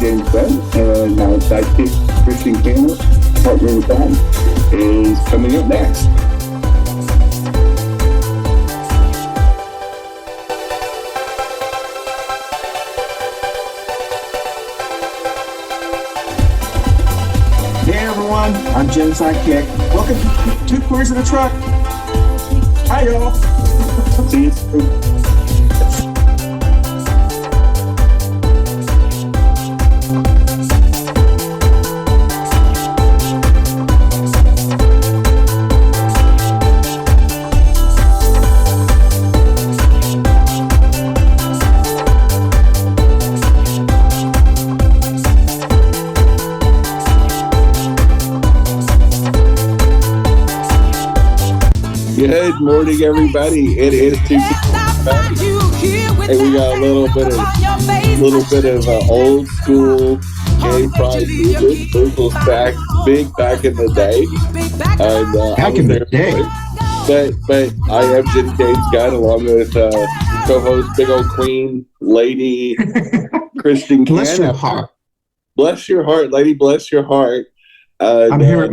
Jenny-Jaymes and our sidekick, Christian Cano, partner in crime, is coming up next. Hey everyone, I'm Jen's sidekick. Welcome to Two Queers in a Truck. Hi y'all. See you soon. Good morning, everybody. It is Tuesday, and we got a little bit of old school gay pride music. This was back in the day, and Back in the day. But I am Jenny-Jaymes Gunn, along with co-host Big Old Queen Lady Christian Cano. Bless your heart. Bless your heart, lady. Bless your heart. I'm here at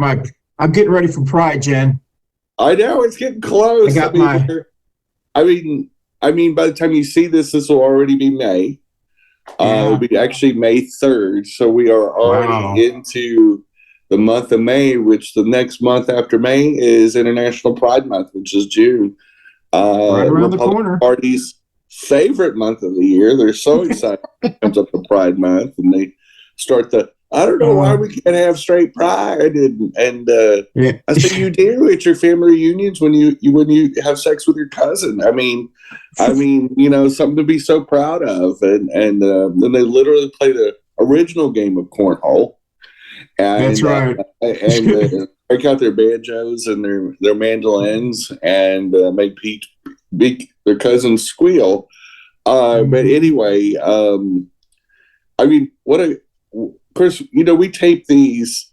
I'm getting ready for Pride, Jen. I know it's getting close. I mean, by the time you see this will already be May. It'll be actually May 3rd, so we are already into the month of May, which the next month after May is International Pride Month, which is June. Right around the corner. Party's favorite month of the year. They're so excited when it comes up to Pride Month, and they start I don't know why we can't have straight pride, and I say you do at your family reunions when you have sex with your cousin. I mean, something to be so proud of, and then they literally play the original game of cornhole. And, that's right. And break out their banjos and their mandolins and make their cousins squeal. But anyway, Chris, we tape these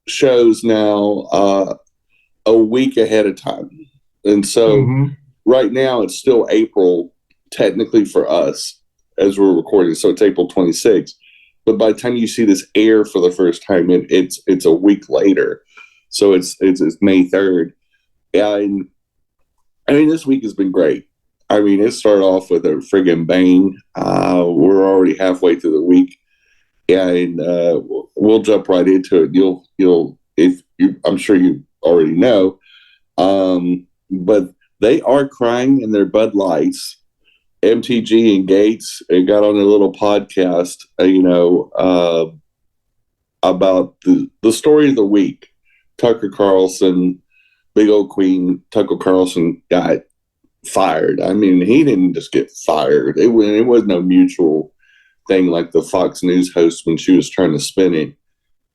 shows now a week ahead of time. And so right now it's still April, technically for us, as we're recording. So it's April 26th. But by the time you see this air for the first time, it's a week later. So it's May 3rd. And this week has been great. It started off with a friggin' bang. We're already halfway through the week. And we'll jump right into it. I'm sure you already know, but they are crying in their Bud Lights. MTG and Gates got on a little podcast, about the story of the week. Tucker Carlson, Big Old Queen, Tucker Carlson got fired. He didn't just get fired. It was no mutual thing like the Fox News host when she was trying to spin it.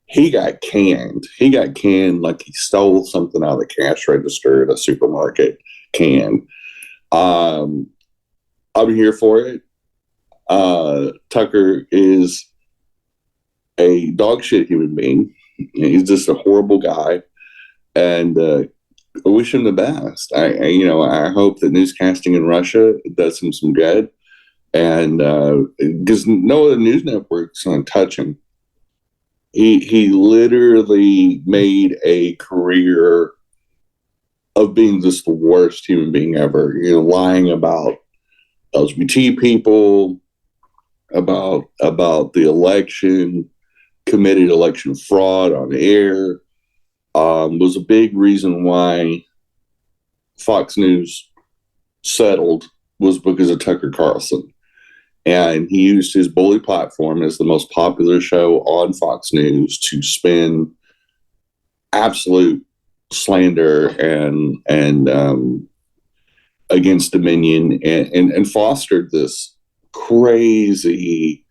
He got canned. He got canned like he stole something out of the cash register at a supermarket can. I'm here for it. Tucker is a dog shit human being. He's just a horrible guy. And I wish him the best. I hope that newscasting in Russia does him some good. And because no other news network's going to touch him. He literally made a career of being just the worst human being ever. Lying about LGBT people, about the election, committed election fraud on air. Was a big reason why Fox News settled was because of Tucker Carlson. And he used his bully platform as the most popular show on Fox News to spin absolute slander and against Dominion and fostered this crazy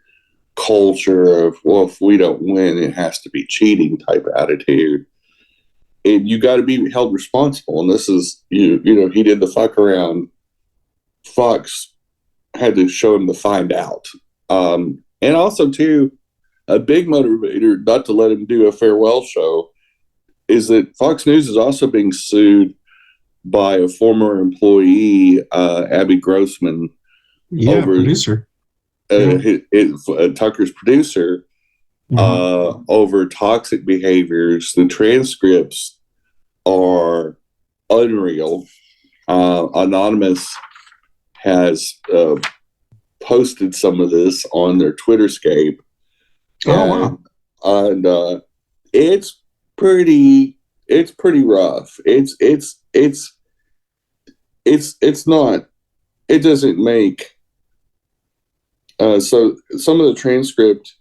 culture of, well, if we don't win, it has to be cheating type attitude. And you got to be held responsible. And this is, he did the fuck around. Fox had to show him to find out. And also, too, a big motivator not to let him do a farewell show is that Fox News is also being sued by a former employee, Abby Grossman. Producer. Tucker's producer, over toxic behaviors. The transcripts are unreal. Anonymous has posted some of this on their Twitterscape. Oh, wow. And it's pretty rough. It's not, it doesn't make so some of the transcript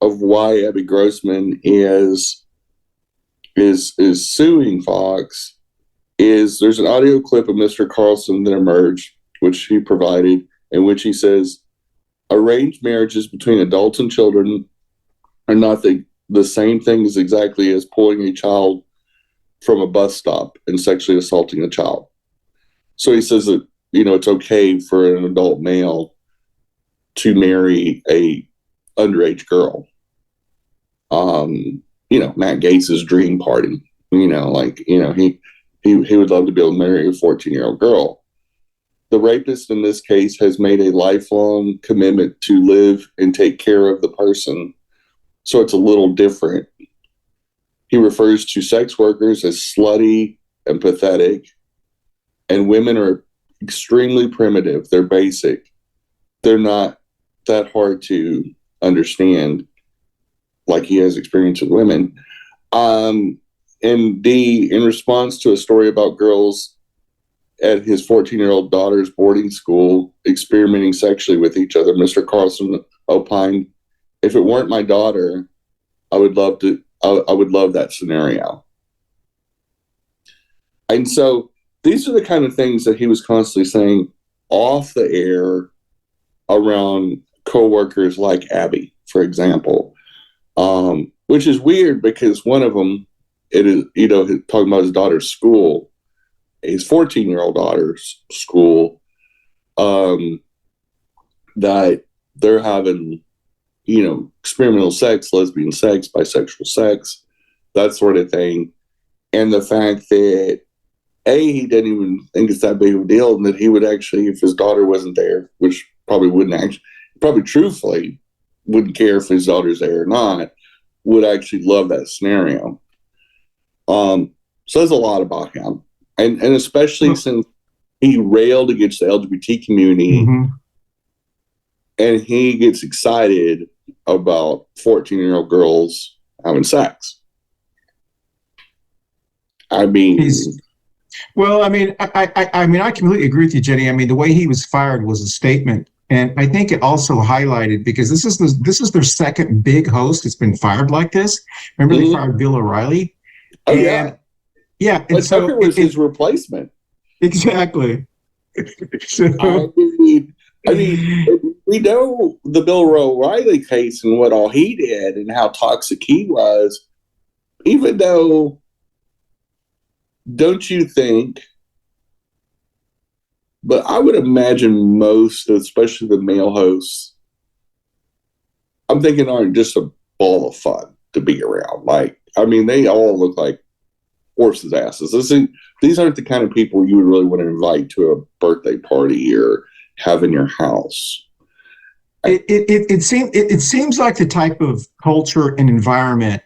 of why Abby Grossman is suing Fox is there's an audio clip of Mr. Carlson that emerged, which he provided, in which he says arranged marriages between adults and children are not the same thing as exactly as pulling a child from a bus stop and sexually assaulting a child. So he says that, it's okay for an adult male to marry a underage girl. Matt Gaetz's dream party, he would love to be able to marry a 14-year-old girl. The rapist in this case has made a lifelong commitment to live and take care of the person. So it's a little different. He refers to sex workers as slutty and pathetic, and women are extremely primitive. They're basic. They're not that hard to understand, like he has experience with women. In response to a story about girls at his 14-year-old daughter's boarding school experimenting sexually with each other, Mr. Carlson opined, "If it weren't my daughter, I would love that scenario." And so these are the kind of things that he was constantly saying off the air around coworkers like Abby, for example, which is weird because one of them, it is, talking about his daughter's school, his 14-year-old daughter's school, that they're having, experimental sex, lesbian sex, bisexual sex, that sort of thing. And the fact that, he didn't even think it's that big of a deal, and that he would actually, if his daughter wasn't there, which probably truthfully wouldn't care if his daughter's there or not, would actually love that scenario. Says a lot about him. And especially since he railed against the LGBT community, and he gets excited about 14-year-old girls having sex. I completely agree with you, Jenny. I mean, the way he was fired was a statement. And I think it also highlighted, because this is their second big host that's been fired like this. Remember they fired Bill O'Reilly? Oh, yeah. Yeah. But Tucker was his replacement. Exactly. We know the Bill O'Reilly case and what all he did and how toxic he was, even though, don't you think, but I would imagine most, especially the male hosts, I'm thinking aren't just a ball of fun to be around. They all look like horses' asses. These aren't the kind of people you would really want to invite to a birthday party or have in your house. It seems like the type of culture and environment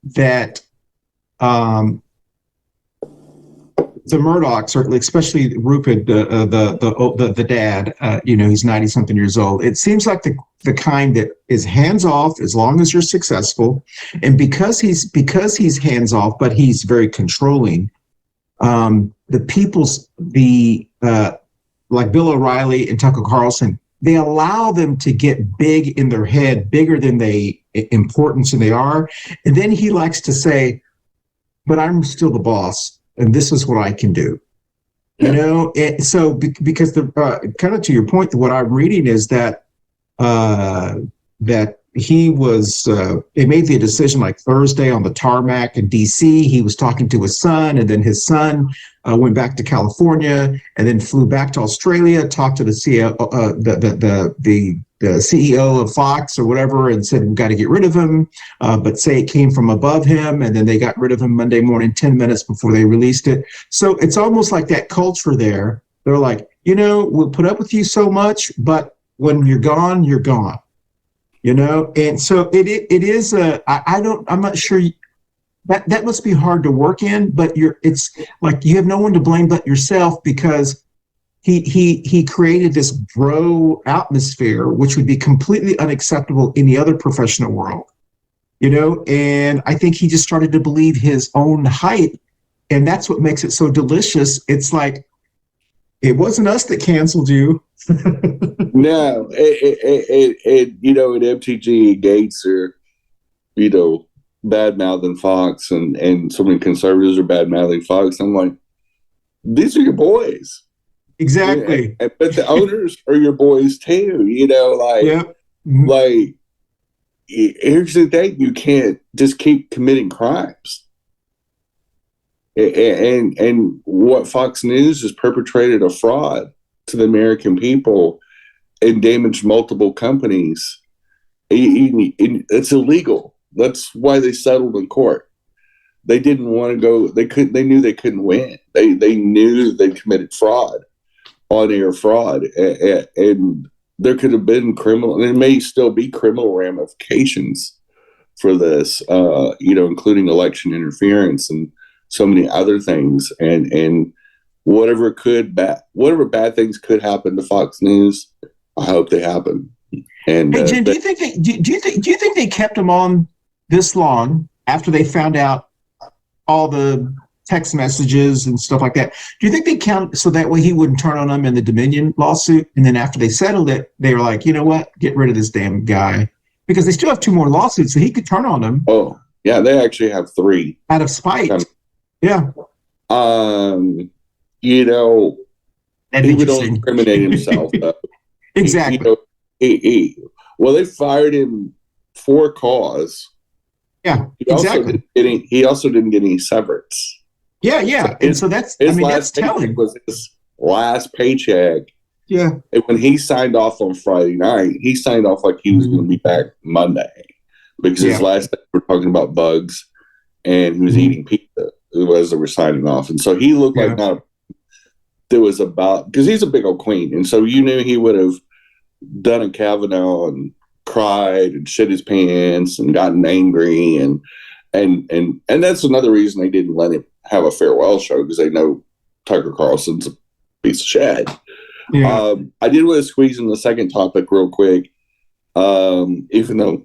that the Murdochs, certainly, especially Rupert, the dad, he's 90-something years old. It seems like the kind that is hands off as long as you're successful, and because he's hands off, but he's very controlling. Like Bill O'Reilly and Tucker Carlson, they allow them to get big in their head, bigger than importance than they are, and then he likes to say, "But I'm still the boss, and this is what I can do." Yeah. Because kind of to your point, what I'm reading is that he was, they made the decision like Thursday on the tarmac in DC. He was talking to his son, and then his son went back to California and then flew back to Australia, talked to the CEO, the CEO of Fox or whatever, and said, "We've got to get rid of him," but say it came from above him. And then they got rid of him Monday morning, 10 minutes before they released it. So it's almost like that culture there. They're like, we'll put up with you so much, but when you're gone, you're gone. And so it is I'm not sure that must be hard to work in, but it's like you have no one to blame but yourself, because he created this bro atmosphere, which would be completely unacceptable in the other professional world, and I think he just started to believe his own hype, and that's what makes it so delicious. It's like, it wasn't us that canceled you. No, at MTG, Gates are, bad mouthing Fox, and so many conservatives are bad mouthing Fox. I'm like, these are your boys. Exactly. But the owners are your boys too, Yep. like, here's the thing: you can't just keep committing crimes. And what Fox News has perpetrated a fraud to the American people and damaged multiple companies. It's illegal. That's why they settled in court. They didn't want to go. They knew they couldn't win. They knew they committed fraud, on-air fraud, and there could have been criminal, and there may still be criminal ramifications for this, including election interference and so many other things, and whatever bad things could happen to Fox News, I hope they happen. And hey, Jen, do you think they kept him on this long after they found out all the text messages and stuff like that? Do you think they count so that way he wouldn't turn on them in the Dominion lawsuit? And then after they settled it, they were like, you know what? Get rid of this damn guy, because they still have 2 more lawsuits, so he could turn on them. Oh yeah, they actually have 3 out of spite. Yeah. He would only incriminate himself. Exactly. Well, they fired him for cause. Yeah, exactly. He also didn't get any severance. Yeah. So that's telling. Was his last paycheck. Yeah. And when he signed off on Friday night, he signed off like he was going to be back Monday, because his last day we're talking about bugs, and he was eating pizza as they were signing off. And so he looked like there was because he's a big old queen. And so you knew he would have done a Kavanaugh and cried and shit his pants and gotten angry. And that's another reason they didn't let him have a farewell show, because they know Tucker Carlson's a piece of shit. Yeah. I did want to squeeze in the second topic real quick, even though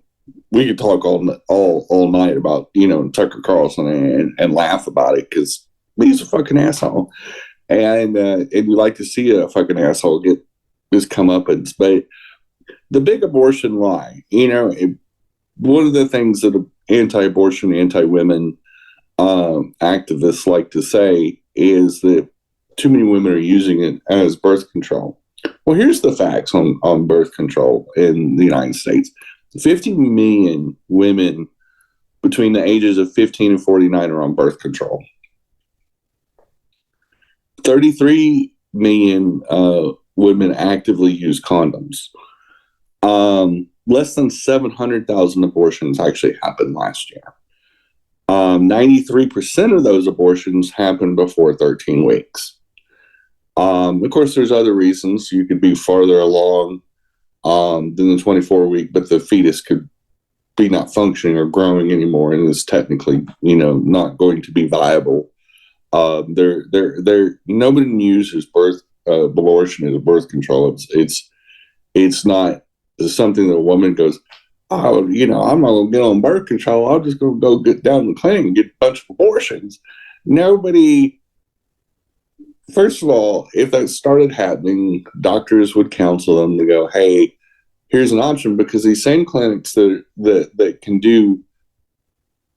we could talk all night about, Tucker Carlson and laugh about it, because he's a fucking asshole. And we like to see a fucking asshole get his comeuppance. But the big abortion lie, one of the things that anti-abortion, anti-women activists like to say is that too many women are using it as birth control. Well, here's the facts on birth control in the United States. 50 million women between the ages of 15 and 49 are on birth control. 33 million women actively use condoms. Less than 700,000 abortions actually happened last year. 93% of those abortions happened before 13 weeks. Of course, there's other reasons. You could be farther along than the 24-week, but the fetus could be not functioning or growing anymore, and is technically, not going to be viable. Nobody uses abortion as a birth control. It's not something that a woman goes, oh, I'm not going to get on birth control. I'm just going to go get down the clinic and get a bunch of abortions. Nobody. First of all, if that started happening, doctors would counsel them to go, hey, here's an option, because these same clinics that can do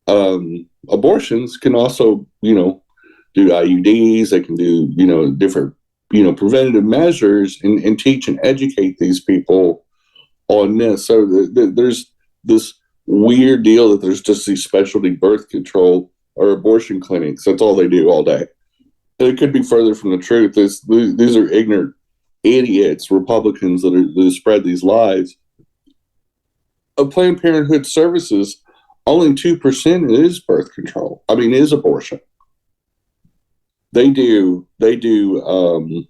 abortions can also, do IUDs. They can do, different, preventative measures, and teach and educate these people on this. So there's this weird deal that there's just these specialty birth control or abortion clinics. That's all they do all day. It could be further from the truth. These are ignorant idiots, Republicans that spread these lies. Of Planned Parenthood services, only 2% is birth control. Is abortion. They do medications.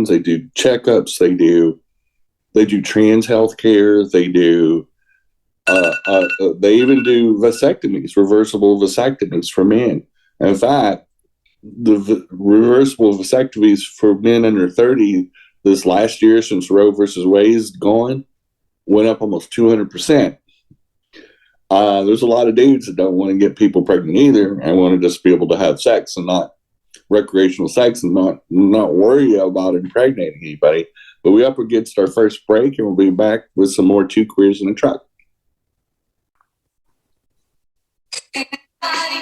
They do checkups. They do They do trans health care. They do. They even do vasectomies, reversible vasectomies for men. And in fact, the reversible vasectomies for men under 30 this last year, since Roe versus Wade's gone, went up almost 200%. There's a lot of dudes that don't want to get people pregnant either, and want to just be able to have sex and not recreational sex and not worry about impregnating anybody. But we up against our first break, and we'll be back with some more Two Queers in a Truck.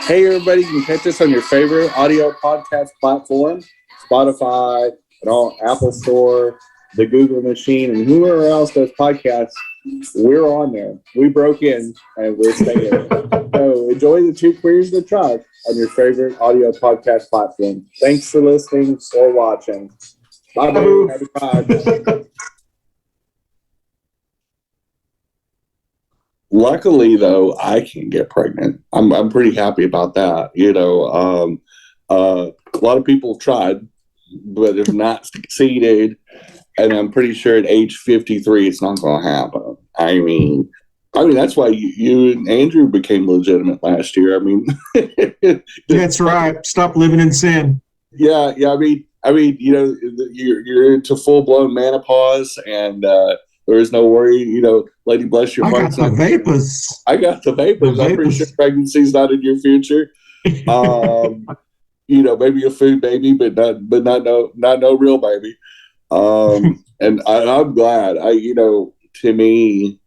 Hey, everybody, you can catch us on your favorite audio podcast platform, Spotify, and all Apple Store, the Google machine, and whoever else does podcasts. We're on there. We broke in, and we're staying. So enjoy the Two Queers in the Truck on your favorite audio podcast platform. Thanks for listening or watching. Bye, boo. Happy Pride. Luckily, though, I can get pregnant. I'm pretty happy about that. A lot of people have tried, but have not succeeded. And I'm pretty sure at age 53, it's not going to happen. I mean, that's why you and Andrew became legitimate last year. I mean, that's right. Stop living in sin. Yeah. I mean, you're into full blown menopause, and there is no worry. Lady bless your heart. I got the vapors. I'm pretty sure pregnancy's not in your future. Maybe a food baby, but not no real baby. And I'm glad. To me,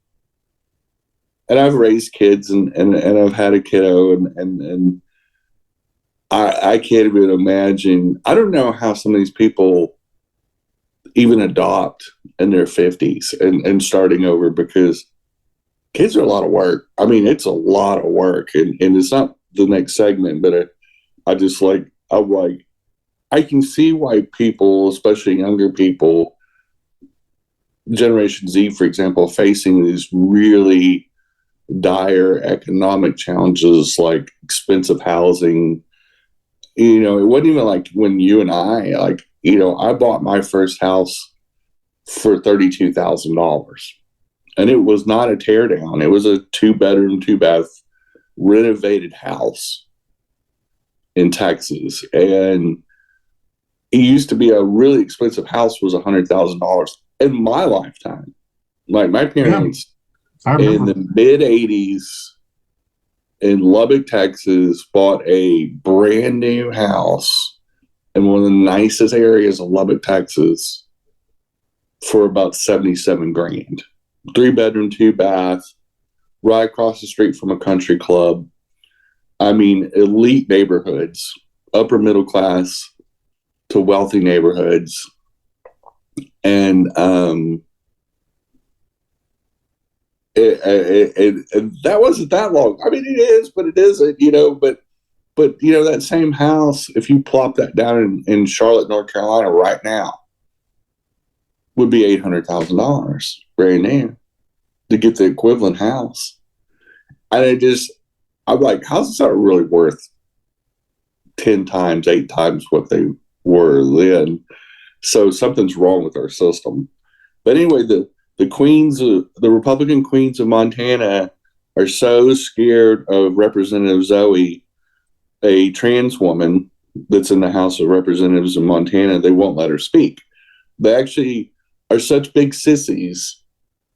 and I've raised kids and I've had a kiddo, and I can't even imagine. I don't know how some of these people even adopt in their 50s and starting over, because kids are a lot of work. I mean, it's a lot of work, and it's not the next segment, but I can see why people, especially younger people, Generation Z, for example, facing these really dire economic challenges like expensive housing. It wasn't even like when you and I bought my first house for $32,000, and it was not a teardown. It was a 2-bedroom, 2-bath renovated house in Texas, and it used to be a really expensive house, was $100,000 in my lifetime. Like my parents in the mid 80s in Lubbock, Texas, bought a brand new house in one of the nicest areas of Lubbock, Texas for about $77,000. 3-bedroom, 2-bath, right across the street from a country club. I mean, elite neighborhoods, upper middle class to wealthy neighborhoods. And that wasn't that long. I mean, it is, but it isn't, but that same house, if you plop that down in Charlotte, North Carolina right now, would be $800,000 brand new to get the equivalent house. And I'm like, houses are really worth 10 times, 8 times what they were then. So something's wrong with our system. But anyway, the Republican queens of Montana are so scared of Representative Zoe, a trans woman that's in the House of Representatives in Montana. They won't let her speak. They actually are such big sissies.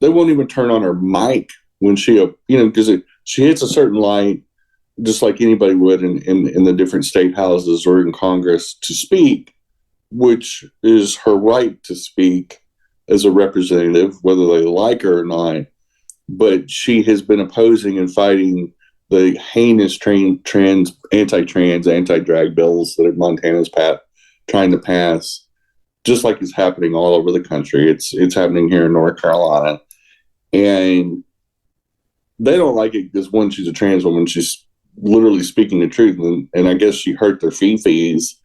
They won't even turn on her mic when she, because she hits a certain light, just like anybody would in the different state houses or in Congress to speak, which is her right to speak as a representative, whether they like her or not. But she has been opposing and fighting the heinous anti-trans, anti-drag bills that Montana's trying to pass, just like it's happening all over the country. It's happening here in North Carolina. And they don't like it because, one, she's a trans woman. She's literally speaking the truth. And I guess she hurt their fees.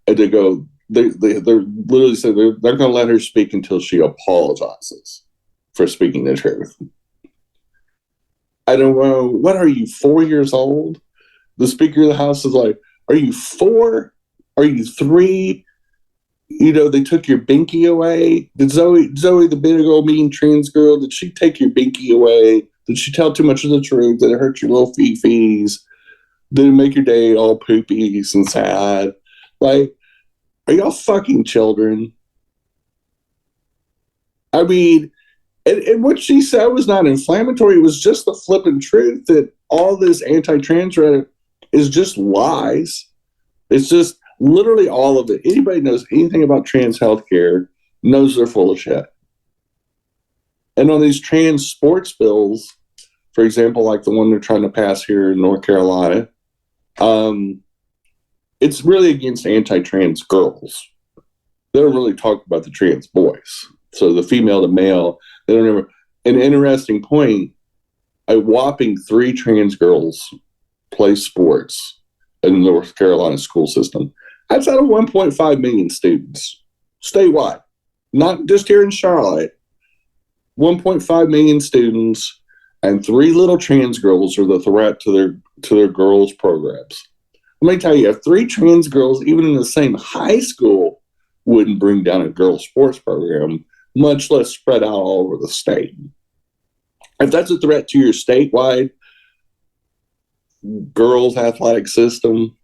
And they literally said they're going to let her speak until she apologizes for speaking the truth. I don't know. What are you, 4 years old? The Speaker of the House is like, are you 4? Are you 3? they took your binky away. Did Zoe, the big old mean trans girl, did she take your binky away? Did she tell too much of the truth? Did it hurt your little fifis? Did it make your day all poopies and sad? Like, are y'all fucking children? I mean, and what she said was not inflammatory. It was just the flippant truth that all this anti-trans rhetoric is just lies. It's just literally all of it. Anybody knows anything about trans healthcare knows they're full of shit. And on these trans sports bills, for example, like the one they're trying to pass here in North Carolina, it's really against anti-trans girls. They don't really talk about the trans boys. So the female to male, they don't ever. An interesting point, a whopping 3 trans girls play sports in the North Carolina school system. That's out of 1.5 million students statewide, not just here in Charlotte. 1.5 million students, and 3 little trans girls are the threat to their girls' programs. Let me tell you, if 3 trans girls, even in the same high school, wouldn't bring down a girls' sports program, much less spread out all over the state. If that's a threat to your statewide girls' athletic system,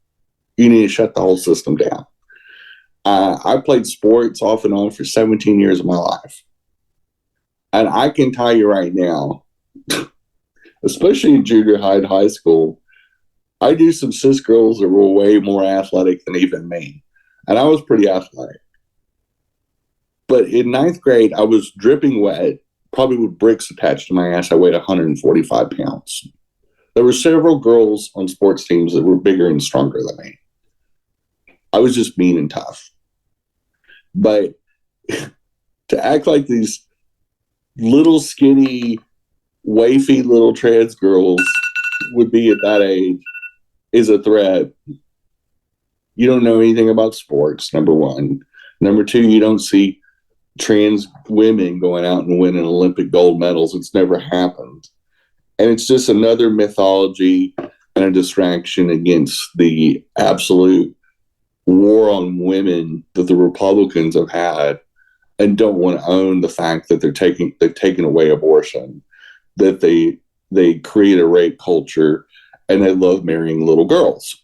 you need to shut the whole system down. I played sports off and on for 17 years of my life. And I can tell you right now, especially in junior high and high school, I knew some cis girls that were way more athletic than even me. And I was pretty athletic. But in 9th grade, I was dripping wet, probably with bricks attached to my ass. I weighed 145 pounds. There were several girls on sports teams that were bigger and stronger than me. I was just mean and tough. But to act like these little skinny, wafy little trans girls would be at that age is a threat. You don't know anything about sports, number one. Number two, you don't see trans women going out and winning Olympic gold medals. It's never happened. And it's just another mythology and a distraction against the absolute war on women that the Republicans have had and don't want to own the fact that they've taken away abortion, that they create a rape culture, and they love marrying little girls.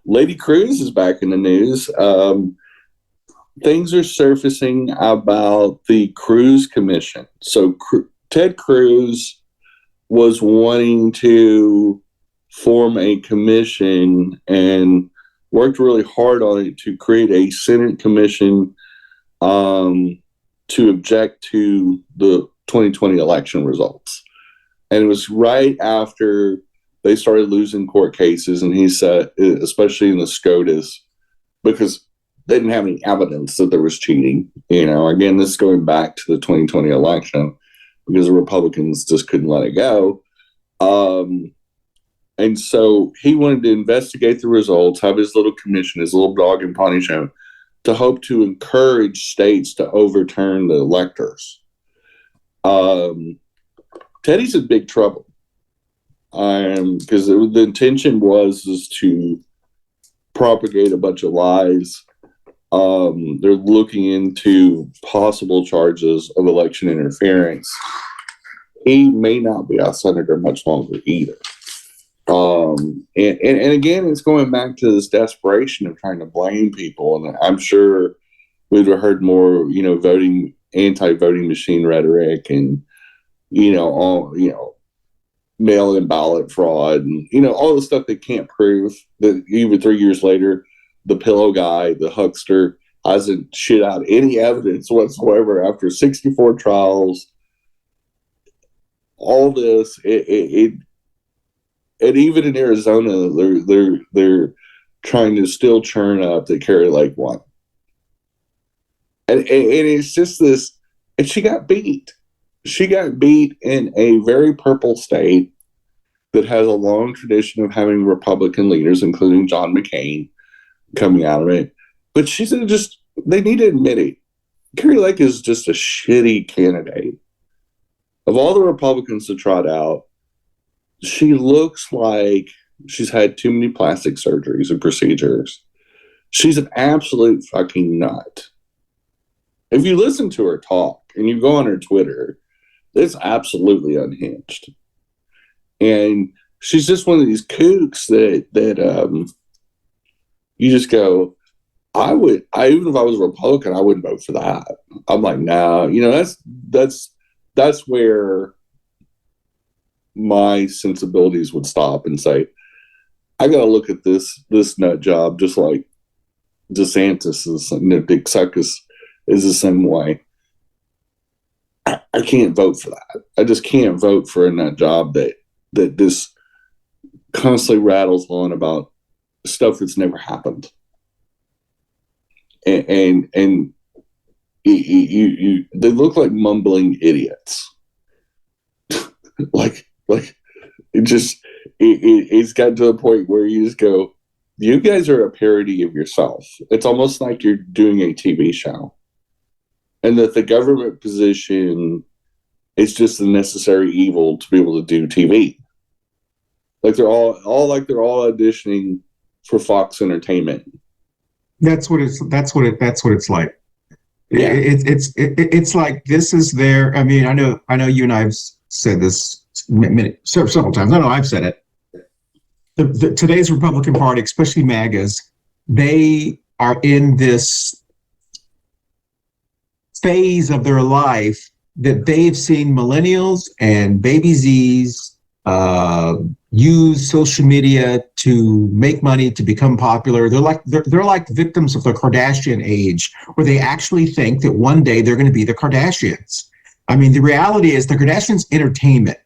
Lady Cruz is back in the news. Things are surfacing about the Cruz Commission. So Ted Cruz was wanting to form a commission and worked really hard on it to create a Senate commission to object to the 2020 election results. And it was right after they started losing court cases, and he said, especially in the SCOTUS, because they didn't have any evidence that there was cheating. Again, this is going back to the 2020 election because the Republicans just couldn't let it go. And so he wanted to investigate the results, have his little commission, his little dog and pony show, to hope to encourage states to overturn the electors. Teddy's in big trouble because the intention was to propagate a bunch of lies. They're looking into possible charges of election interference. He may not be a senator much longer either. And again, it's going back to this desperation of trying to blame people. And I'm sure we'd have heard more, anti-voting machine rhetoric and, mail-in ballot fraud and, all the stuff they can't prove that even 3 years later, the pillow guy, the huckster, hasn't shit out any evidence whatsoever after 64 trials. All this, and even in Arizona, they're trying to still churn up that Carrie Lake won. And it's just this, and she got beat. She got beat in a very purple state that has a long tradition of having Republican leaders, including John McCain, coming out of it. But they need to admit it. Carrie Lake is just a shitty candidate. Of all the Republicans to trot out, she looks like she's had too many plastic surgeries and procedures. She's an absolute fucking nut. If you listen to her talk and you go on her Twitter, it's absolutely unhinged. And she's just one of these kooks that you just go, even if I was a Republican, I wouldn't vote for that. I'm like, no, that's where my sensibilities would stop and say, I got to look at this nut job just like DeSantis is, Dick Suckus is the same way. I can't vote for that. I just can't vote for a nut job that this constantly rattles on about stuff that's never happened. And they look like mumbling idiots. like it's gotten to a point where you just go, you guys are a parody of yourself. It's almost like you're doing a TV show, and that the government position is just the necessary evil to be able to do TV. Like they're all auditioning for Fox Entertainment. That's what it's like. Yeah. It's like this is their. I mean, I know you and I've said this several times. I know I've said it. Today's Republican Party, especially MAGAs, they are in this phase of their life that they've seen millennials and baby Zs use social media to make money, to become popular. They're like victims of the Kardashian age, where they actually think that one day they're going to be the Kardashians. I mean, the reality is the Kardashians' entertainment.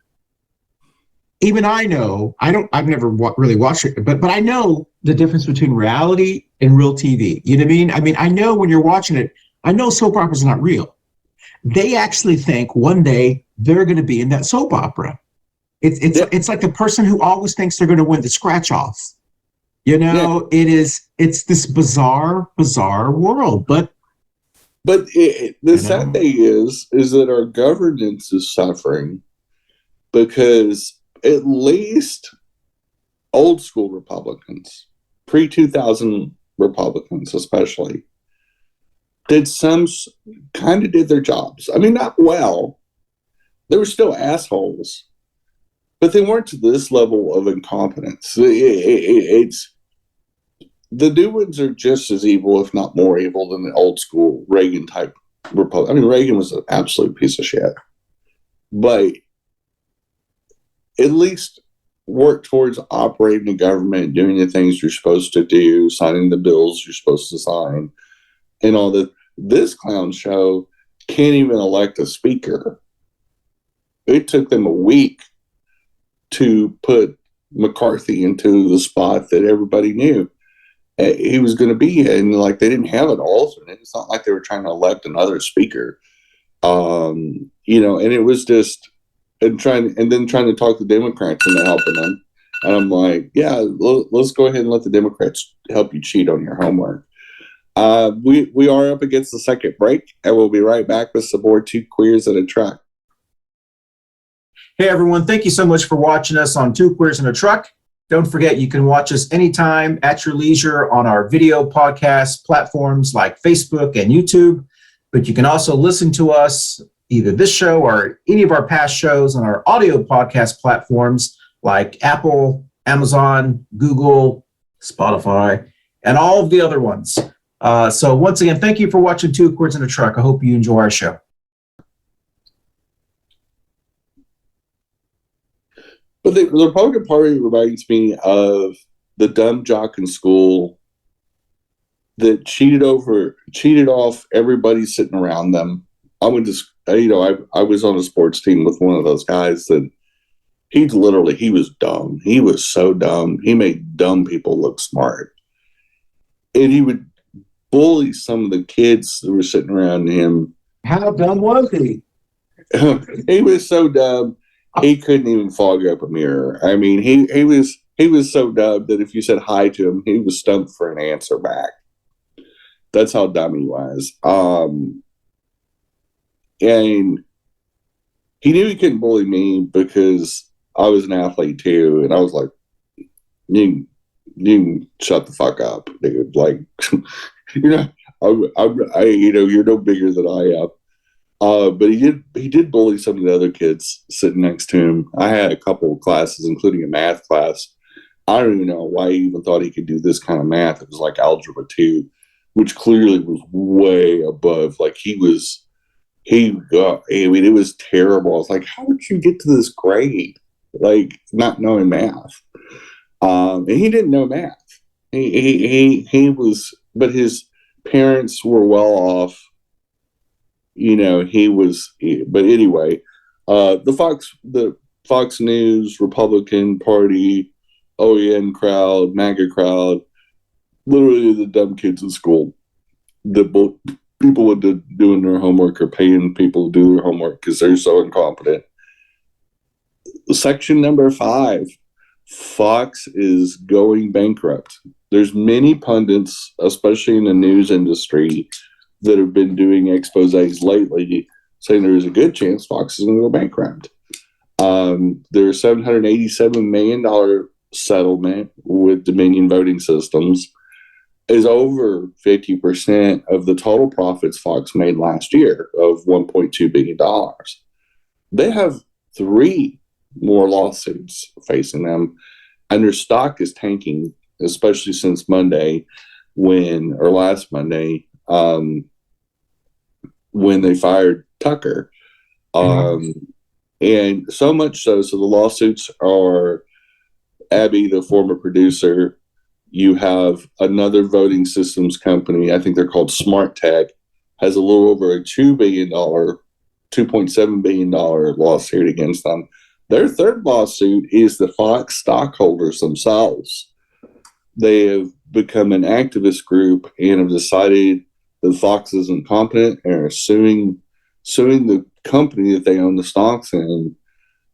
Even I know, I've never really watched it, but I know the difference between reality and real TV. You know what I mean? I mean, I know when you're watching it, I know soap operas are not real. They actually think one day they're going to be in that soap opera. It's like the person who always thinks they're going to win the scratch off. You know, it's this bizarre world. But the sad thing is that our governance is suffering because at least old school Republicans, pre-2000 Republicans especially, did their jobs. I mean, not well. They were still assholes, but they weren't to this level of incompetence. It's the new ones are just as evil, if not more evil, than the old school Reagan type Republican. I mean, Reagan was an absolute piece of shit, but at least work towards operating the government, doing the things you're supposed to do, signing the bills you're supposed to sign, and all that. This clown show can't even elect a speaker. It took them a week to put McCarthy into the spot that everybody knew he was going to be in. Like, they didn't have an alternate. It's not like they were trying to elect another speaker. And it was just and then trying to talk the Democrats into helping them. And I'm like, yeah, let's go ahead and let the Democrats help you cheat on your homework. We are up against the second break, and we'll be right back with some more Two Queers in a Truck. Hey, everyone. Thank you so much for watching us on Two Queers in a Truck. Don't forget, you can watch us anytime at your leisure on our video podcast platforms like Facebook and YouTube. But you can also listen to us, either this show or any of our past shows, on our audio podcast platforms like Apple, Amazon, Google, Spotify, and all of the other ones. So once again, thank you for watching Two Queers in a Truck. I hope you enjoy our show. But the Republican Party reminds me of the dumb jock in school that cheated off everybody sitting around them. I was on a sports team with one of those guys that he was dumb. He was so dumb. He made dumb people look smart. And he would bully some of the kids that were sitting around him. How dumb was he? He was so dumb, he couldn't even fog up a mirror. I mean, he was so dumb that if you said hi to him, he was stumped for an answer back. That's how dumb he was. And he knew he couldn't bully me because I was an athlete too. And I was like, you you can shut the fuck up, dude. Like, you're not, you're no bigger than I am. But he did bully some of the other kids sitting next to him. I had a couple of classes, including a math class. I don't even know why he even thought he could do this kind of math. It was like algebra 2, which clearly was way above. Like I mean, it was terrible. I was like, how did you get to this grade? Like, not knowing math. And he didn't know math. He was, but his parents were well off. But anyway, the Fox News, Republican Party, OEN crowd, MAGA crowd, literally the dumb kids in school. People would do doing their homework or paying people to do their homework because they're so incompetent. Section number 5, Fox is going bankrupt. There's many pundits, especially in the news industry, that have been doing exposés lately saying there's a good chance Fox is going to go bankrupt. Their $787 million settlement with Dominion Voting Systems is over 50% of the total profits Fox made last year of $1.2 billion. They have 3 more lawsuits facing them, and their stock is tanking, especially since last Monday, when they fired Tucker. And so much so the lawsuits are Abby, the former producer. You have another voting systems company, I think they're called Smart Tech, has a little over a $2.7 billion lawsuit against them. Their third lawsuit is the Fox stockholders themselves. They have become an activist group and have decided that Fox is incompetent and are suing the company that they own the stocks in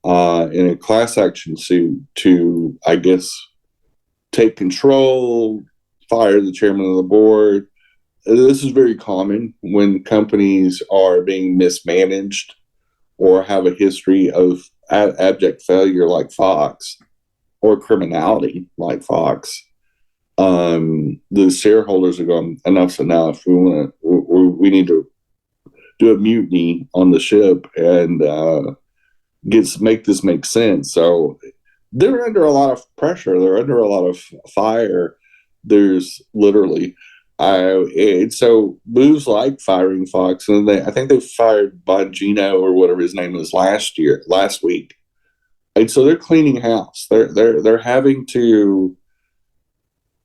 a class action suit to, I guess, take control, fire the chairman of the board. This is very common when companies are being mismanaged or have a history of abject failure like Fox or criminality like Fox. The shareholders are going, enough's enough. We need to do a mutiny on the ship and make this make sense. So they're under a lot of pressure. They're under a lot of fire. There's literally, so moves like firing Fox, and I think they fired Bongino or whatever his name was last week, and so they're cleaning house. They're having to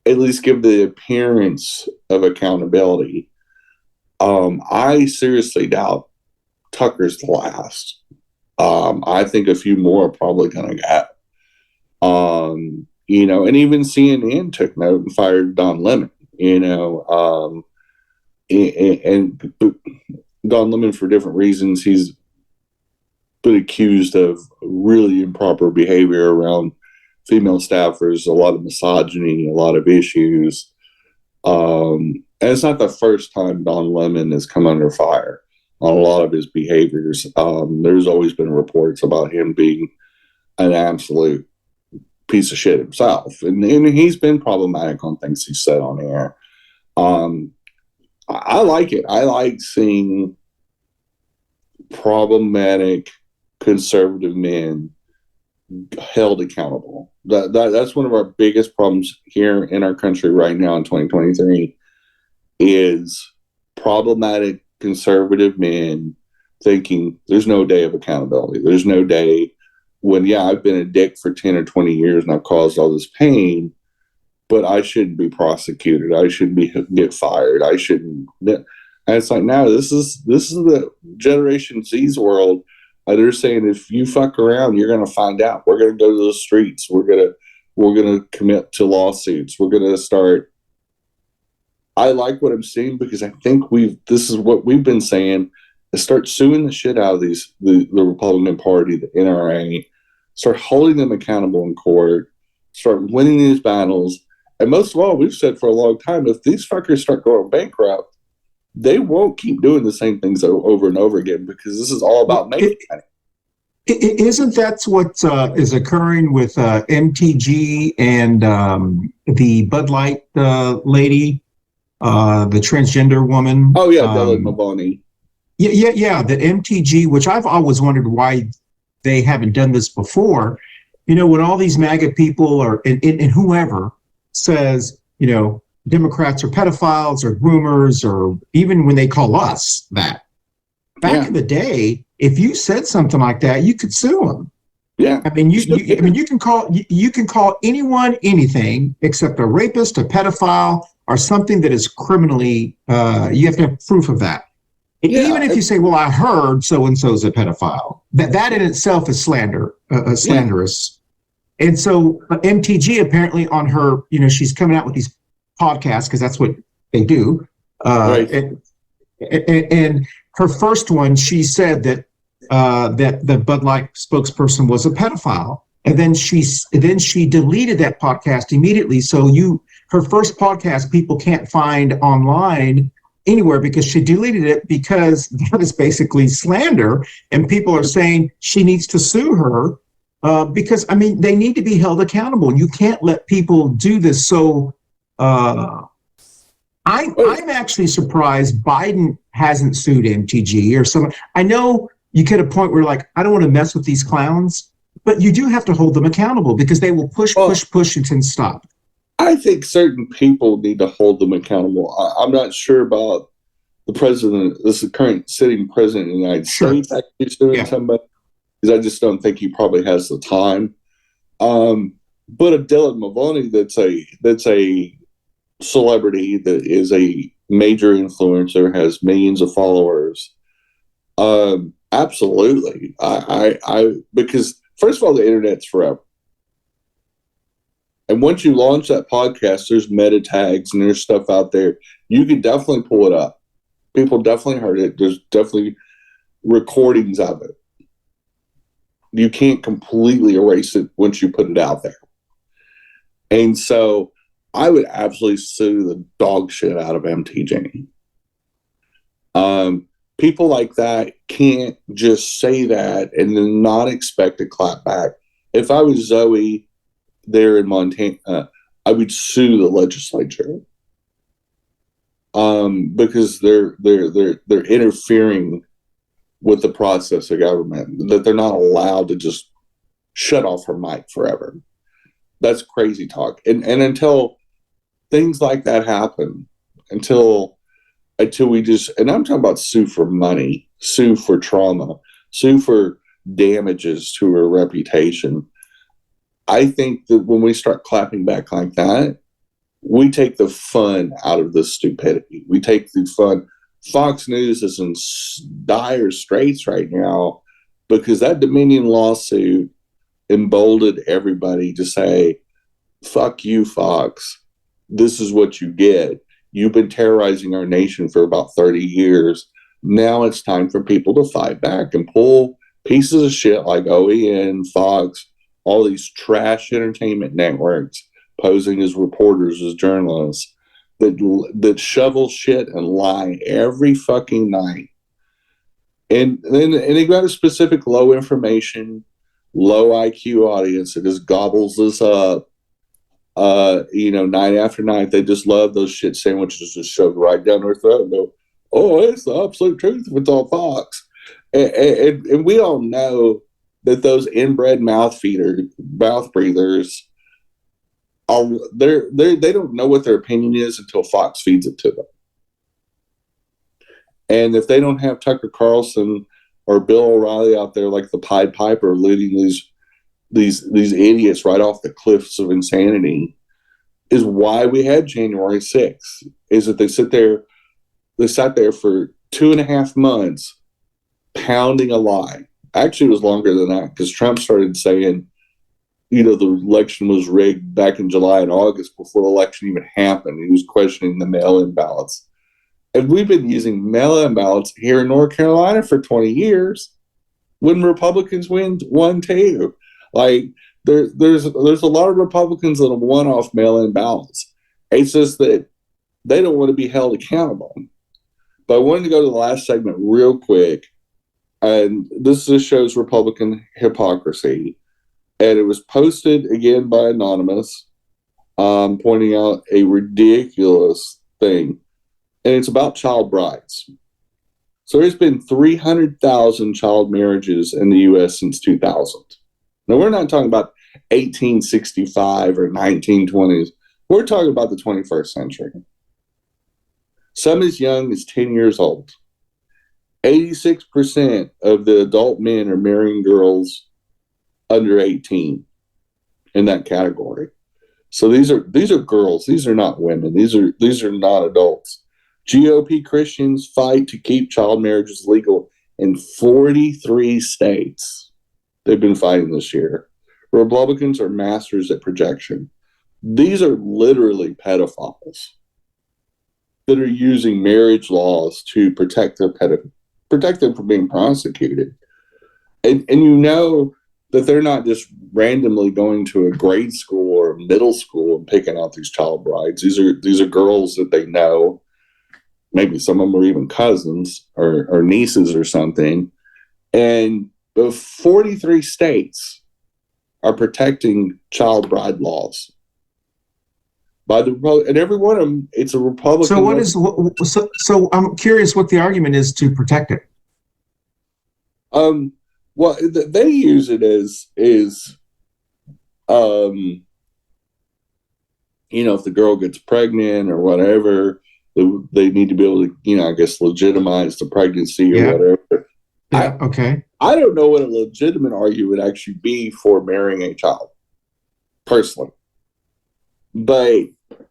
at least give the appearance of accountability. I seriously doubt Tucker's the last. I think a few more are probably going to go. And even CNN took note and fired Don Lemon. And Don Lemon, for different reasons, he's been accused of really improper behavior around female staffers, a lot of misogyny, a lot of issues. And it's not the first time Don Lemon has come under fire on a lot of his behaviors. There's always been reports about him being an absolute piece of shit himself. And he's been problematic on things he said on air. I like it. I like seeing problematic conservative men held accountable. That's one of our biggest problems here in our country right now in 2023 is problematic conservative men thinking there's no day of accountability. There's no day when, I've been a dick for 10 or 20 years and I've caused all this pain, but I shouldn't be prosecuted. I shouldn't get fired. I shouldn't. And it's like, no, this is the Generation Z's world. They're saying if you fuck around, you're going to find out. We're going to go to the streets. We're going to commit to lawsuits. We're going to start. I like what I'm seeing because I think this is what we've been saying, is start suing the shit out of the Republican Party, the NRA, start holding them accountable in court, start winning these battles. And most of all, we've said for a long time, if these fuckers start going bankrupt, they won't keep doing the same things over and over again because this is all about making money. Isn't that what is occurring with MTG and the Bud Light lady, the transgender woman? Oh yeah, Dylan Mulvaney. Yeah. The MTG, which I've always wondered why they haven't done this before. When all these MAGA people and whoever says, Democrats are pedophiles or groomers, or even when they call us that. Back in the day, if you said something like that, you could sue them. Yeah. I mean, you can call anyone anything except a rapist, a pedophile, or something that is criminally. You have to have proof of that. Yeah, even if you say, "Well, I heard so and so is a pedophile," that in itself is slanderous. Yeah. And so MTG apparently on her, she's coming out with these podcasts because that's what they do. Right. And her first one, she said that the Bud Light spokesperson was a pedophile, and then she deleted that podcast immediately. So her first podcast people can't find online anywhere because she deleted it, because that is basically slander, and people are saying she needs to sue her because they need to be held accountable. You can't let people do this. So I'm actually surprised Biden hasn't sued MTG or someone. I know you get a point where I don't want to mess with these clowns, but you do have to hold them accountable because they will push until stop. I think certain people need to hold them accountable. I'm not sure about the president, this is the current sitting president of the United States actually suing somebody, because I just don't think he probably has the time. But a Dylan Mulvaney that's a celebrity, that is a major influencer, has millions of followers. Absolutely. I because first of all, the internet's forever. And once you launch that podcast, there's meta tags and there's stuff out there. You can definitely pull it up. People definitely heard it. There's definitely recordings of it. You can't completely erase it once you put it out there. And so I would absolutely sue the dog shit out of MTG. People like that can't just say that and then not expect a clap back. If I was Zoe there in Montana, I would sue the legislature because they're interfering with the process of government, that they're not allowed to just shut off her mic forever. That's crazy talk. And until things like that happen, until we just, and I'm talking about sue for money, sue for trauma, sue for damages to her reputation. I think that when we start clapping back like that, we take the fun out of the stupidity. We take the fun. Fox News is in dire straits right now because that Dominion lawsuit emboldened everybody to say, fuck you, Fox. This is what you get. You've been terrorizing our nation for about 30 years. Now it's time for people to fight back and pull pieces of shit like OEN, Fox, all these trash entertainment networks posing as reporters, as journalists, that shovel shit and lie every fucking night. And they got a specific low information, low IQ audience that just gobbles this up. Night after night, they just love those shit sandwiches just shoved right down their throat and go, oh, it's the absolute truth if it's all Fox. And we all know that those inbred mouth breathers, they don't know what their opinion is until Fox feeds it to them. And if they don't have Tucker Carlson or Bill O'Reilly out there like the Pied Piper leading these idiots right off the cliffs of insanity, is why we had January 6th, is that they sat there for 2.5 months pounding a lie. Actually, it was longer than that because Trump started saying, the election was rigged back in July and August before the election even happened. He was questioning the mail-in ballots. And we've been using mail-in ballots here in North Carolina for 20 years when Republicans won too. Like, there's a lot of Republicans that have won off mail-in ballots. It's just that they don't want to be held accountable. But I wanted to go to the last segment real quick And this just shows Republican hypocrisy. And it was posted again by Anonymous, pointing out a ridiculous thing. And it's about child brides. So there's been 300,000 child marriages in the U.S. since 2000. Now, we're not talking about 1865 or 1920s. We're talking about the 21st century. Some as young as 10 years old. 86% of the adult men are marrying girls under 18 in that category. So these are girls. These are not women. These are not adults. GOP Christians fight to keep child marriages legal in 43 states. They've been fighting this year. Republicans are masters at projection. These are literally pedophiles that are using marriage laws to protect them from being prosecuted. And you know that they're not just randomly going to a grade school or middle school and picking out these child brides. These are girls that they know. Maybe some of them are even cousins or nieces or something. And the 43 states are protecting child bride laws by the and every one of them, it's a Republican. So I'm curious what the argument is to protect it. Well, they use it as if the girl gets pregnant or whatever, they need to be able to, I guess, legitimize the pregnancy or whatever. Yeah, okay. I don't know what a legitimate argument would actually be for marrying a child, personally. But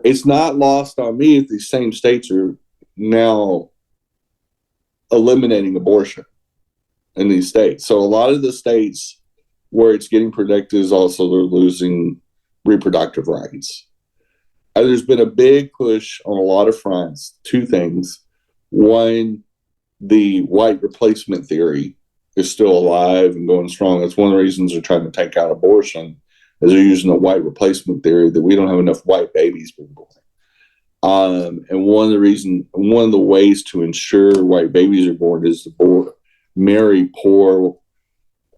it's not lost on me that these same states are now eliminating abortion in these states. So a lot of the states where it's getting protected is also they're losing reproductive rights. And there's been a big push on a lot of fronts. Two things. One, the white replacement theory is still alive and going strong. That's one of the reasons they're trying to take out abortion, is they're using the white replacement theory that we don't have enough white babies being born. And one of the ways to ensure white babies are born is to marry poor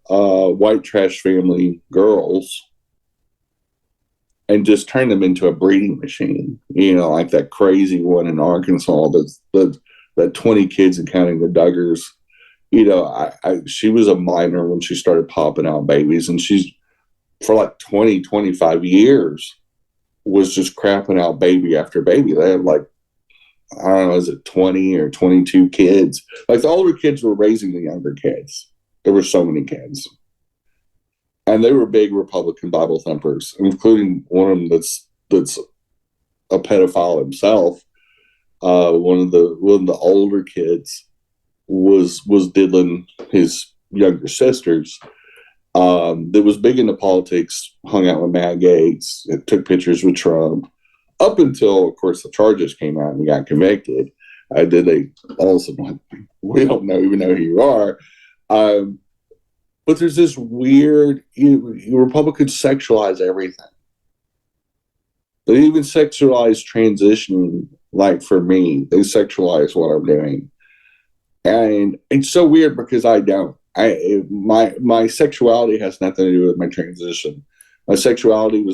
white trash family girls and just turn them into a breeding machine. Like that crazy one in Arkansas that 20 kids and counting the Duggars. She was a minor when she started popping out babies, and she's for like 20, 25 years was just crapping out baby after baby. They had like, I don't know, is it 20 or 22 kids? Like the older kids were raising the younger kids. There were so many kids. And they were big Republican Bible thumpers, including one of them that's a pedophile himself. One of the older kids was diddling his younger sisters. That was big into politics, hung out with Matt Gaetz, took pictures with Trump, up until, of course, the charges came out and he got convicted. Then they all of a sudden, we don't even know who you are. But there's this weird, Republicans sexualize everything. They even sexualize transitioning. Like for me, they sexualize what I'm doing. And it's so weird because I don't. My sexuality has nothing to do with my transition. My sexuality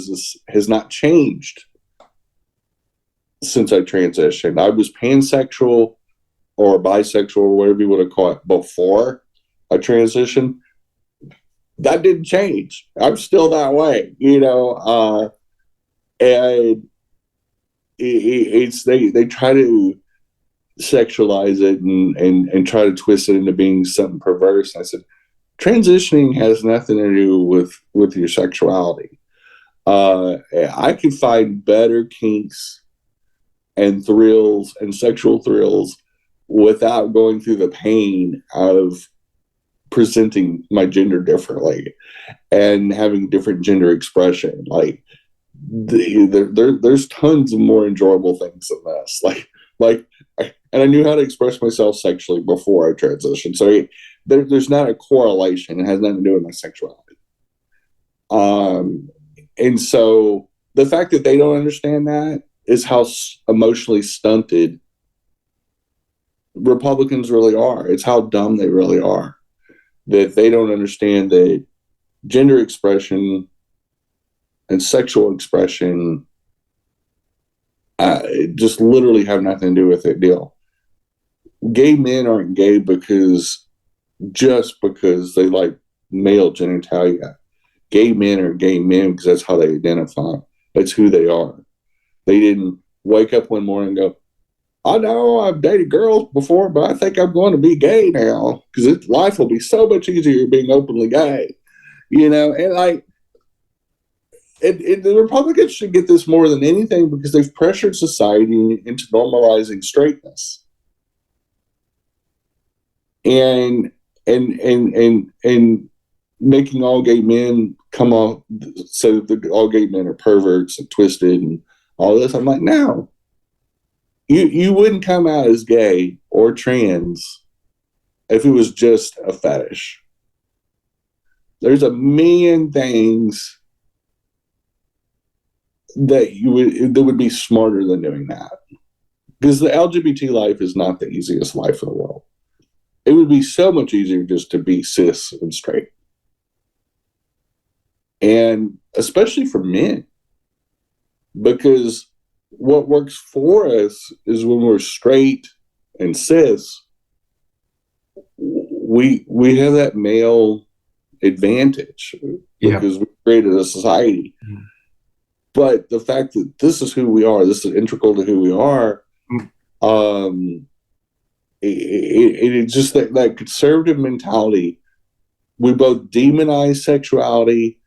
has not changed since I transitioned. I was pansexual or bisexual or whatever you want to call it before I transitioned. That didn't change. I'm still that way, and they try to sexualize it and try to twist it into being something perverse. I said, transitioning has nothing to do with your sexuality. I can find better kinks and thrills and sexual thrills without going through the pain of presenting my gender differently and having different gender expression. Like there's tons of more enjoyable things than this. And I knew how to express myself sexually before I transitioned. So there's not a correlation. It has nothing to do with my sexuality. And so the fact that they don't understand that is how emotionally stunted Republicans really are. It's how dumb they really are. that they don't understand that gender expression and sexual expression just literally have nothing to do with that deal. Gay men aren't gay just because they like male genitalia. Gay men are gay men because that's how they identify. That's who they are. They didn't wake up one morning and go, I know I've dated girls before, but I think I'm going to be gay now because life will be so much easier being openly gay. And like, the Republicans should get this more than anything because they've pressured society into normalizing straightness. And making all gay men come off so that all gay men are perverts and twisted and all this. I'm like, no. You wouldn't come out as gay or trans if it was just a fetish. There's a million things that would be smarter than doing that. Because the LGBT life is not the easiest life in the world. It would be so much easier just to be cis and straight. And especially for men. Because what works for us is when we're straight and cis, we have that male advantage because we created a society. Mm. But the fact that this is who we are, this is integral to who we are, it's just that conservative mentality. We both demonize sexuality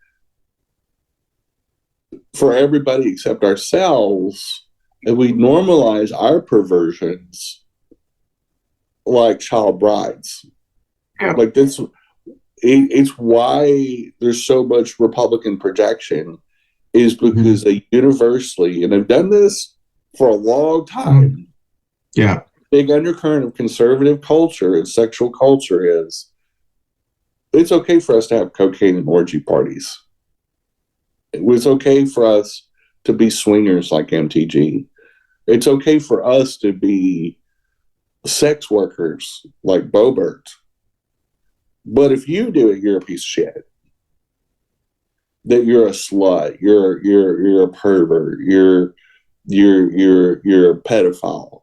for everybody except ourselves, and we normalize our perversions like child brides. Yeah. Like this, it's why there's so much Republican projection, is because they universally, and they've done this for a long time. Yeah. Big undercurrent of conservative culture and sexual culture is it's okay for us to have cocaine and orgy parties. It was okay for us to be swingers like MTG. It's okay for us to be sex workers like Bobert. But if you do it, you're a piece of shit. That you're a slut. You're a pervert. You're a pedophile.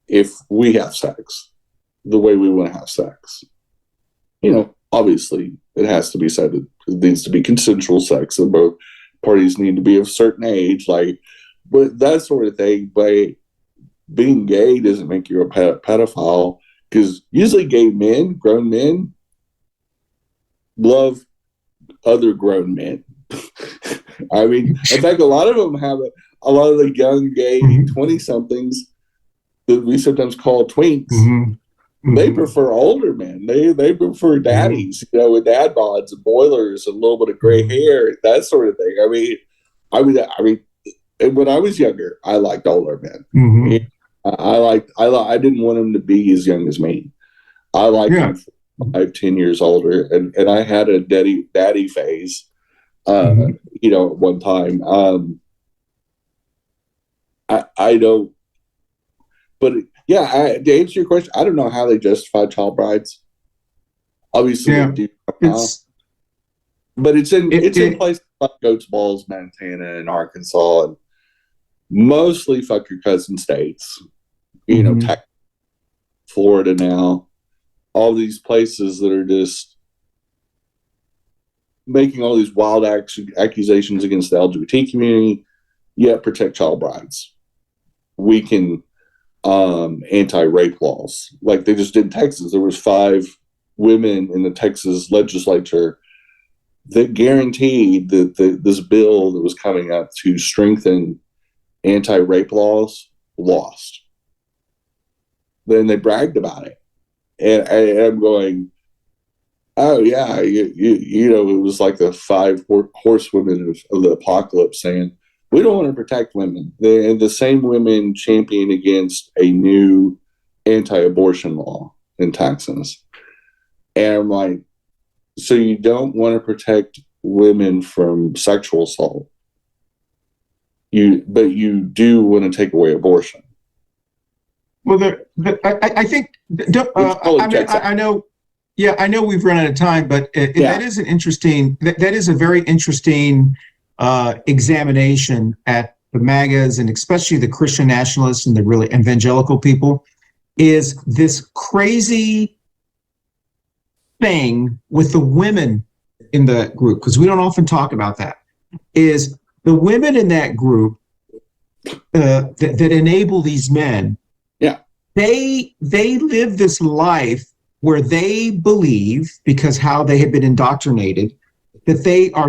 If we have sex the way we want to have sex, obviously it has to be said that it needs to be consensual sex, and both parties need to be of a certain age, but that sort of thing. But being gay doesn't make you a pedophile, because usually gay men, grown men, love other grown men. I mean, in fact, a lot of them have a lot of the young gay 20-somethings that we sometimes call twinks. They prefer older men. They prefer daddies, with dad bods and boilers and a little bit of gray hair, that sort of thing. I mean, when I was younger, I liked older men. I didn't want them to be as young as me. I liked them 5-10 years older, and I had a daddy phase. At one time. I don't. But to answer your question, I don't know how they justify child brides. Obviously, they do now. But it's in places like Goats Balls, Montana, and Arkansas, and mostly fuck your cousin states. Texas, Florida now, all these places that are just making all these wild accusations against the LGBT community, yet protect child brides. We can anti-rape laws like they just did in Texas. There was 5 women in the Texas legislature that guaranteed that this bill that was coming up to strengthen anti-rape laws lost. Then they bragged about it, and I'm going, oh yeah, it was like the 5 horsewomen of the apocalypse saying, we don't want to protect women. The same women champion against a new anti-abortion law in Texas. And I'm like, so you don't want to protect women from sexual assault, but you do want to take away abortion. Well, I think, I know Yeah, I know we've run out of time, but that is an interesting. That is a very interesting examination at the MAGAs and especially the Christian nationalists and the really evangelical people. Is this crazy thing with the women in the group? Because we don't often talk about that. Is the women in that group that enable these men? Yeah, they live this life where they believe, because how they have been indoctrinated, that they are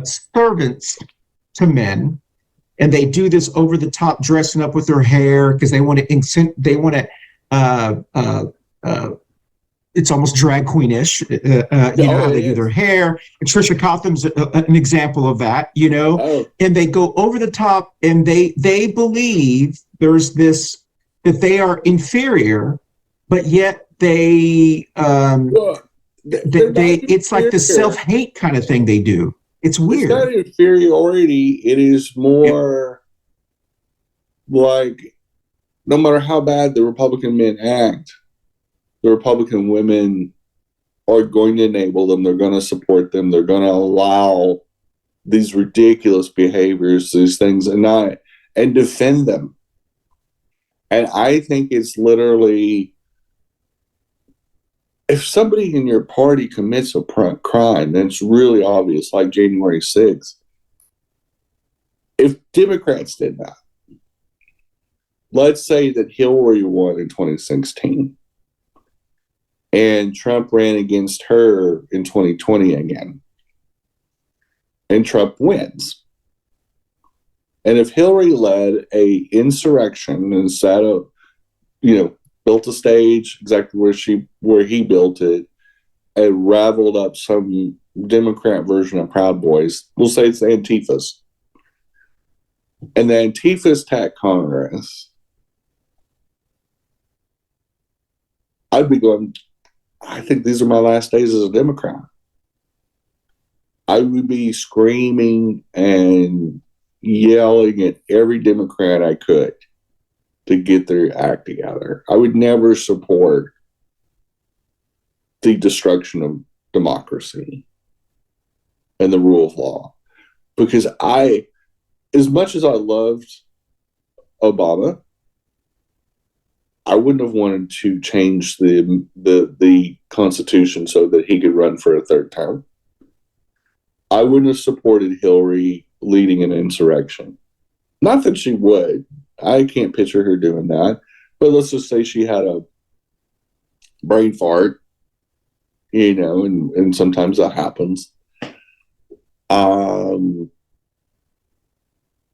servants to men, and they do this over the top, dressing up with their hair because they want to. It's almost drag queenish, how they do their hair. And Trisha Cotham's an example of that, and they go over the top, and they believe there's this, that they are inferior, but yet they it's like the self-hate kind of thing they do. It's weird. It's not inferiority. It is more like, no matter how bad the Republican men act, the Republican women are going to enable them. They're going to support them. They're going to allow these ridiculous behaviors, these things, and defend them. And I think it's literally, if somebody in your party commits a crime, then it's really obvious, like January 6th. If Democrats did that, let's say that Hillary won in 2016, and Trump ran against her in 2020 again, and Trump wins. And if Hillary led a insurrection and sat up, built a stage exactly where he built it, and raveled up some Democrat version of Proud Boys, we'll say it's the Antifas, and the Antifas attack Congress, I'd be going, I think these are my last days as a Democrat. I would be screaming and yelling at every Democrat I could to get their act together. I would never support the destruction of democracy and the rule of law, because as much as I loved Obama, I wouldn't have wanted to change the Constitution so that he could run for a third term. I wouldn't have supported Hillary leading an insurrection. Not that she would. I can't picture her doing that. But let's just say she had a brain fart, and sometimes that happens.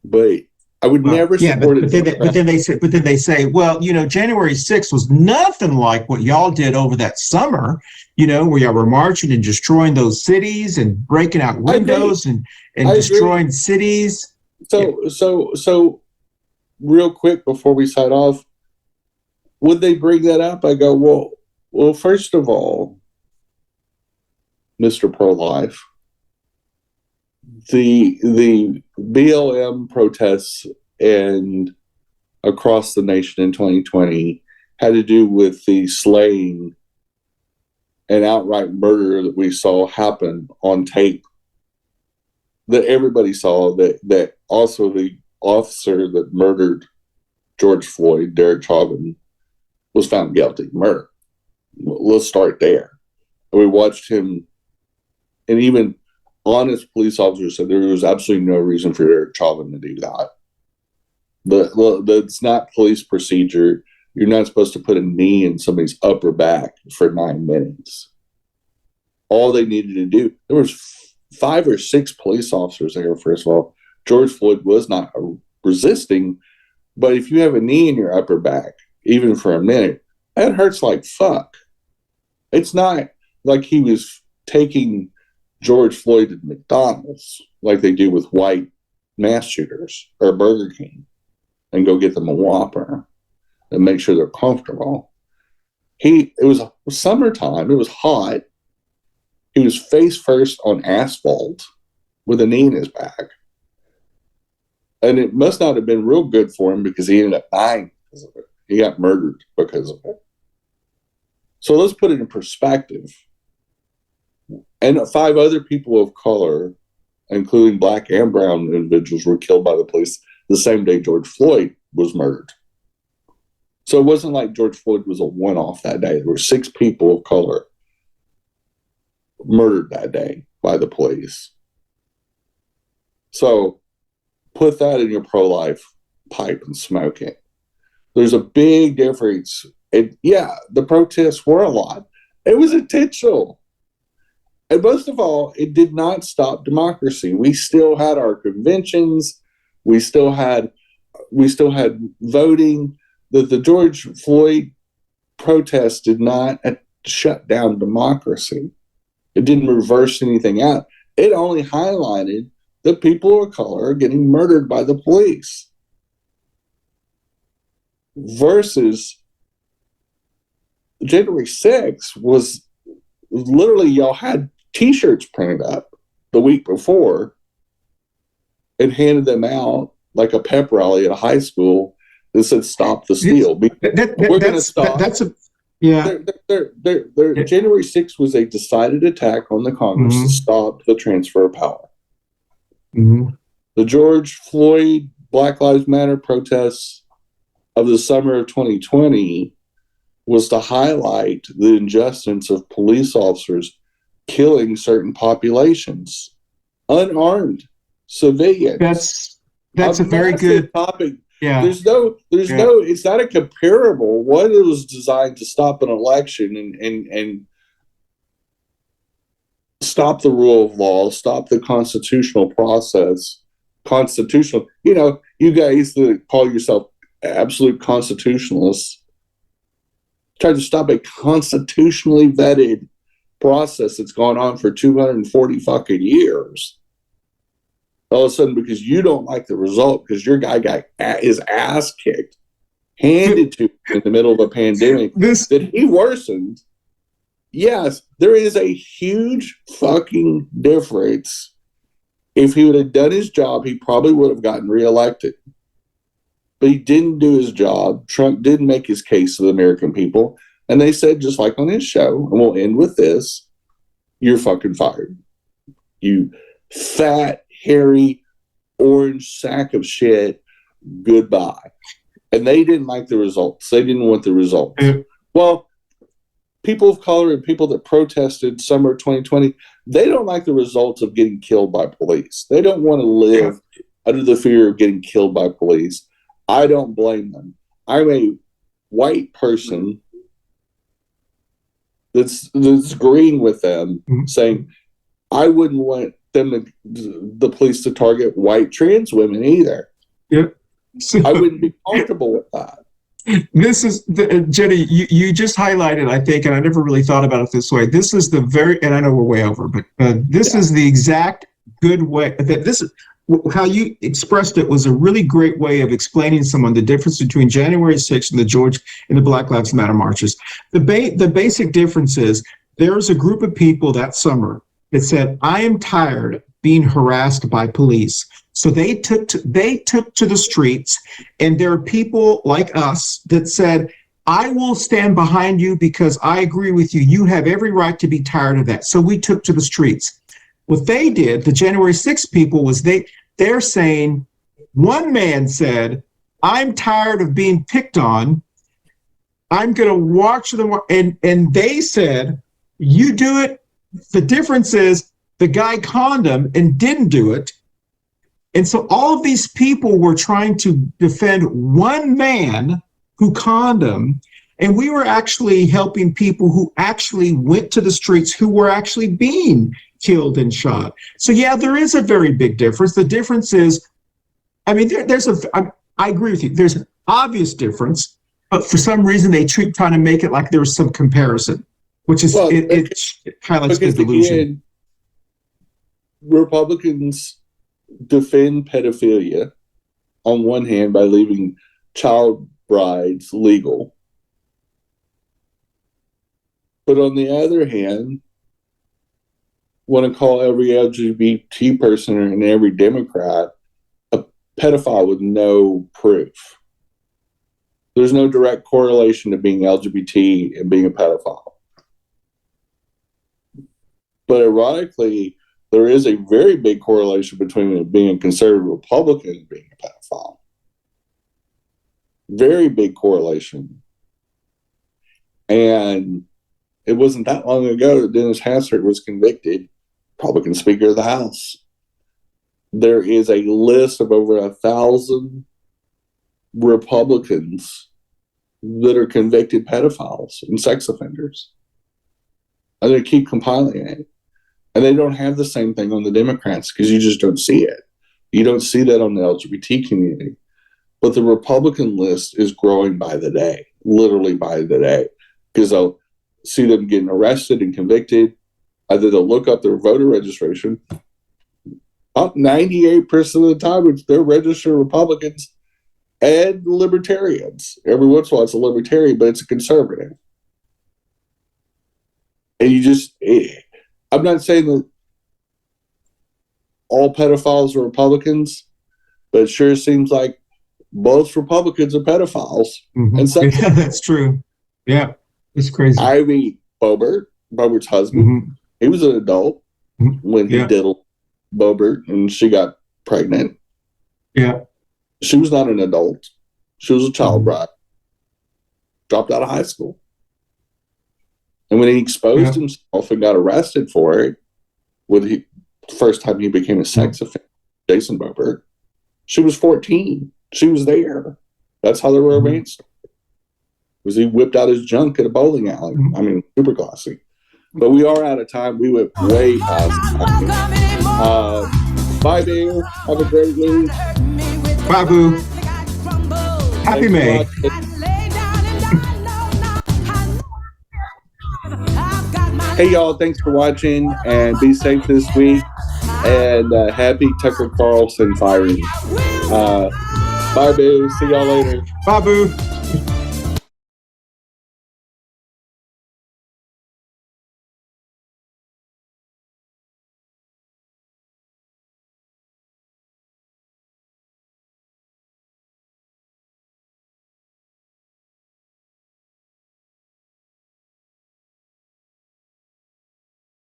But I would never support it. But then they say, well, January 6th was nothing like what y'all did over that summer, where y'all were marching and destroying those cities and breaking out windows and destroying cities. So real quick before we sign off, would they bring that up? I go, well, first of all, Mr. Pro-Life, the BLM protests and across the nation in 2020 had to do with the slaying and outright murder that we saw happen on tape, that everybody saw, that also the officer that murdered George Floyd, Derek Chauvin, was found guilty of murder. Let's start there. We watched him, and even honest police officers said there was absolutely no reason for Derek Chauvin to do that. That's not police procedure. You're not supposed to put a knee in somebody's upper back for 9 minutes. All they needed to do, there was 5 or 6 police officers there, first of all. George Floyd was not resisting, but if you have a knee in your upper back, even for a minute, that hurts like fuck. It's not like he was taking George Floyd to McDonald's like they do with white mass shooters or Burger King and go get them a Whopper and make sure they're comfortable. It was summertime. It was hot. He was face first on asphalt with a knee in his back. And it must not have been real good for him because he ended up dying because of it. He got murdered because of it. So let's put it in perspective. And 5 other people of color, including black and brown individuals, were killed by the police the same day George Floyd was murdered. So it wasn't like George Floyd was a one-off that day. There were 6 people of color murdered that day by the police. So put that in your pro-life pipe and smoke it. There's a big difference. And yeah, the protests were a lot. It was intentional. And most of all, it did not stop democracy. We still had our conventions. We still had voting. The George Floyd protest did not shut down democracy. It didn't reverse anything out. It only highlighted that people of color are getting murdered by the police. Versus January 6th was literally, y'all had T-shirts printed up the week before and handed them out like a pep rally at a high school that said "Stop the Steal." We're going to stop. January 6th was a decided attack on the Congress to stop the transfer of power. The George Floyd Black Lives Matter protests of the summer of 2020 was to highlight the injustice of police officers killing certain populations, unarmed civilians. That's a very good topic. Yeah. There's no, it's not a comparable. One, it was designed to stop an election and stop the rule of law, stop the constitutional process. You guys that call yourself absolute constitutionalists tried to stop a constitutionally vetted process that's gone on for 240 fucking years. All of a sudden, because you don't like the result, because your guy got his ass kicked, handed to him in the middle of a pandemic, that he worsened. Yes, there is a huge fucking difference. If he would have done his job, he probably would have gotten reelected. But he didn't do his job. Trump didn't make his case to the American people. And they said, just like on his show, and we'll end with this, you're fucking fired. You fat, hairy, orange sack of shit, goodbye. And they didn't like the results. They didn't want the results. Well, people of color and people that protested summer 2020, they don't like the results of getting killed by police. They don't want to live under the fear of getting killed by police. I don't blame them. I'm a white person that's agreeing with them, saying I wouldn't want the police to target white trans women either. Yeah. So, I wouldn't be comfortable with that. This is Jenny. You just highlighted, I think, and I never really thought about it this way. This is the and I know we're way over, but this is the exact good way. This is how you expressed it was a really great way of explaining to someone the difference between January 6th and the Black Lives Matter marches. The basic difference is there's a group of people that summer that said, I am tired of being harassed by police. So they took to the streets, and there are people like us that said, I will stand behind you because I agree with you. You have every right to be tired of that. So we took to the streets. What they did, the January 6th people, was they're saying, one man said, I'm tired of being picked on. I'm going to watch them. And they said, you do it. The difference is the guy conned them and didn't do it. And so all of these people were trying to defend one man who conned them. And we were actually helping people who actually went to the streets, who were actually being killed and shot. So yeah, there is a very big difference. The difference is, I mean, I agree with you. There's an obvious difference, but for some reason they trying to make it like there was some comparison, which is, it highlights the delusion. Republicans defend pedophilia on one hand by leaving child brides legal. But on the other hand, want to call every LGBT person and every Democrat a pedophile with no proof. There's no direct correlation to being LGBT and being a pedophile. But ironically, there is a very big correlation between being a conservative Republican and being a pedophile. Very big correlation. And it wasn't that long ago that Dennis Hastert was convicted, Republican Speaker of the House. There is a list of over 1,000 Republicans that are convicted pedophiles and sex offenders. And they keep compiling it. And they don't have the same thing on the Democrats because you just don't see it. You don't see that on the LGBT community. But the Republican list is growing by the day, literally by the day, because I'll see them getting arrested and convicted. Either they'll look up their voter registration. Up 98% of the time, they're registered Republicans and libertarians. Every once in a while, it's a libertarian, but it's a conservative. And you just, I'm not saying that all pedophiles are Republicans, but it sure seems like both Republicans are pedophiles. Mm-hmm. And so, yeah, that's true. Yeah, it's crazy. Ivy Boebert's husband, Mm-hmm. he was an adult when he diddled Boebert and she got pregnant. Yeah. She was not an adult. She was a child bride. Dropped out of high school. And when he exposed himself and got arrested for it, the first time he became a sex offender, Jason Boebert, she was 14. She was there. That's how the romance started. Was he whipped out his junk at a bowling alley. I mean, super classy. But we are out of time. We went way past time. Bye, dear. Have a great week. Bye, Boo. Happy May. Hey, y'all. Thanks for watching. And be safe this week. And happy Tucker Carlson firing. Bye, Boo. See y'all later. Bye, Boo.